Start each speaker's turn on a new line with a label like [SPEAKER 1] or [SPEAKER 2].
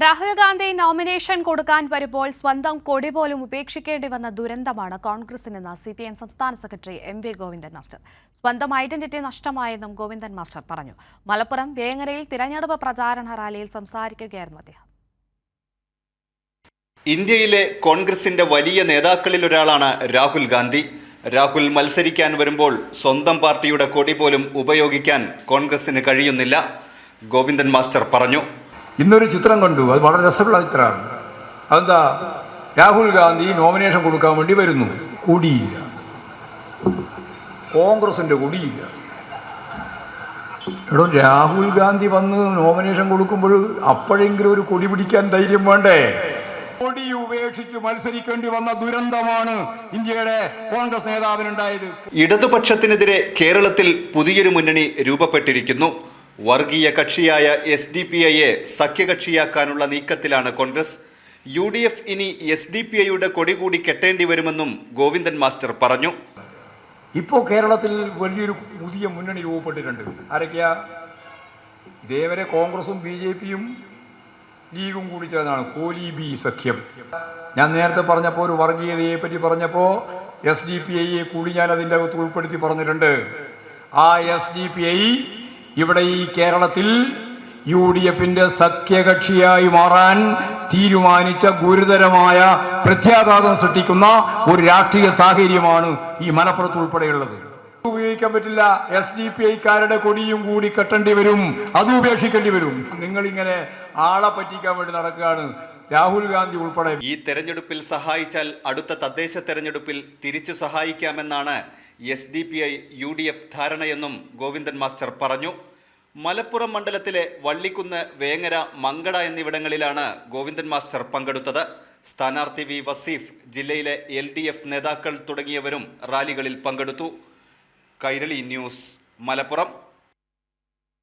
[SPEAKER 1] Rahul Gandhi nomination കൊടുക്കാൻ വരുമ്പോൾ സ്വന്തം കൊടി പോലും ഉപേക്ഷിക്കേണ്ടി വന്ന ദുരന്തമാണ് കോൺഗ്രസിനെന്ന് CPM സംസ്ഥാന സെക്രട്ടറി MV ഗോവിന്ദൻ മാസ്റ്റർ. സ്വന്തം ഐഡന്റിറ്റി നഷ്ടമായെന്നും ഗോവിന്ദൻ മാസ്റ്റർ പറഞ്ഞു. മലപ്പുറം വേങ്ങരയിൽ തിരഞ്ഞെടുപ്പ് പ്രചാരണ റാലിയിൽ സംസാരിക്കുകയായിരുന്നു അദ്ദേഹം.
[SPEAKER 2] ഇന്ത്യയിലെ കോൺഗ്രസിന്റെ വലിയ നേതാക്കളിലൊരാളാണ് രാഹുൽ ഗാന്ധി. രാഹുൽ മത്സരിക്കാൻ വരുമ്പോൾ സ്വന്തം പാർട്ടിയുടെ കൊടി പോലും ഉപയോഗിക്കാൻ കോൺഗ്രസിന് കഴിയുന്നില്ല. ഗോവിന്ദൻ മാസ്റ്റർ പറഞ്ഞു.
[SPEAKER 3] ഇന്നൊരു ചിത്രം കണ്ടു, അത് വളരെ രസമുള്ള ചിത്രമാണ്. അതെന്താ, രാഹുൽ ഗാന്ധി നോമിനേഷൻ കൊടുക്കാൻ വേണ്ടി വരുന്നു, കൊടിയില്ല, കോൺഗ്രസിന്റെ കൊടിയില്ല. എടോ, രാഹുൽ ഗാന്ധി വന്ന് നോമിനേഷൻ കൊടുക്കുമ്പോൾ അപ്പോഴെങ്കിലും ഒരു കൊടി പിടിക്കാൻ ധൈര്യം വേണ്ടേ? കൊടി ഉപേക്ഷിച്ച് മത്സരിക്കേണ്ടി വന്ന ദുരന്തമാണ് ഇന്ത്യയുടെ കോൺഗ്രസ് നേതാവിനുണ്ടായത്.
[SPEAKER 2] ഇടതുപക്ഷത്തിനെതിരെ കേരളത്തിൽ പുതിയൊരു മുന്നണി രൂപപ്പെട്ടിരിക്കുന്നു. വർഗീയ കക്ഷിയായ SDPIയെ സഖ്യകക്ഷിയാക്കാനുള്ള നീക്കത്തിലാണ് കോൺഗ്രസ്. UDF ഇനി SDPIയുടെ കൊടി കൂടി കെട്ടേണ്ടി വരുമെന്നും ഗോവിന്ദൻ മാസ്റ്റർ പറഞ്ഞു.
[SPEAKER 3] ഇപ്പോൾ കേരളത്തിൽ വലിയൊരു പുതിയ മുന്നണി രൂപപ്പെട്ടിട്ടുണ്ട്. ആരൊക്കെയാ? ഇതേവരെ കോൺഗ്രസും BJPയും ലീഗും കൂടി ചേർന്നാണ് കോലി സഖ്യം. ഞാൻ നേരത്തെ പറഞ്ഞപ്പോൾ ഒരു വർഗീയതയെ പറ്റി പറഞ്ഞപ്പോൾ SDPIയെ കൂടി ഞാൻ അതിൻ്റെ അകത്ത് ഉൾപ്പെടുത്തി പറഞ്ഞിട്ടുണ്ട്. ആ SDPI ഇവിടെ ഈ കേരളത്തിൽ UDFന്റെ സഖ്യകക്ഷിയായി മാറാൻ തീരുമാനിച്ച ഗുരുതരമായ പ്രത്യാഘാതം സൃഷ്ടിക്കുന്ന ഒരു രാഷ്ട്രീയ സാഹചര്യമാണ് ഈ മലപ്പുറത്ത് ഉൾപ്പെടെയുള്ളത്. ഉപയോഗിക്കാൻ പറ്റില്ല. SDPIക്കാരുടെ കൊടിയും കൂടി കെട്ടേണ്ടി വരും, അത് ഉപേക്ഷിക്കേണ്ടി വരും. നിങ്ങളിങ്ങനെ ആളെ പറ്റിക്കാൻ വേണ്ടി നടക്കുകയാണ്, രാഹുൽ ഗാന്ധി ഉൾപ്പെടെ.
[SPEAKER 2] ഈ തെരഞ്ഞെടുപ്പിൽ സഹായിച്ചാൽ അടുത്ത തദ്ദേശ തെരഞ്ഞെടുപ്പിൽ തിരിച്ചു സഹായിക്കാമെന്നാണ് SDPI UDF ധാരണയെന്നും ഗോവിന്ദൻ മാസ്റ്റർ പറഞ്ഞു. മലപ്പുറം മണ്ഡലത്തിലെ വള്ളിക്കുന്ന്, വേങ്ങര, മങ്കട എന്നിവിടങ്ങളിലാണ് ഗോവിന്ദൻ മാസ്റ്റർ പങ്കെടുത്തത്. സ്ഥാനാർത്ഥി V വസീഫ്, ജില്ലയിലെ LDF നേതാക്കൾ തുടങ്ങിയവരും റാലികളിൽ പങ്കെടുത്തു. കൈരളി ന്യൂസ്, മലപ്പുറം.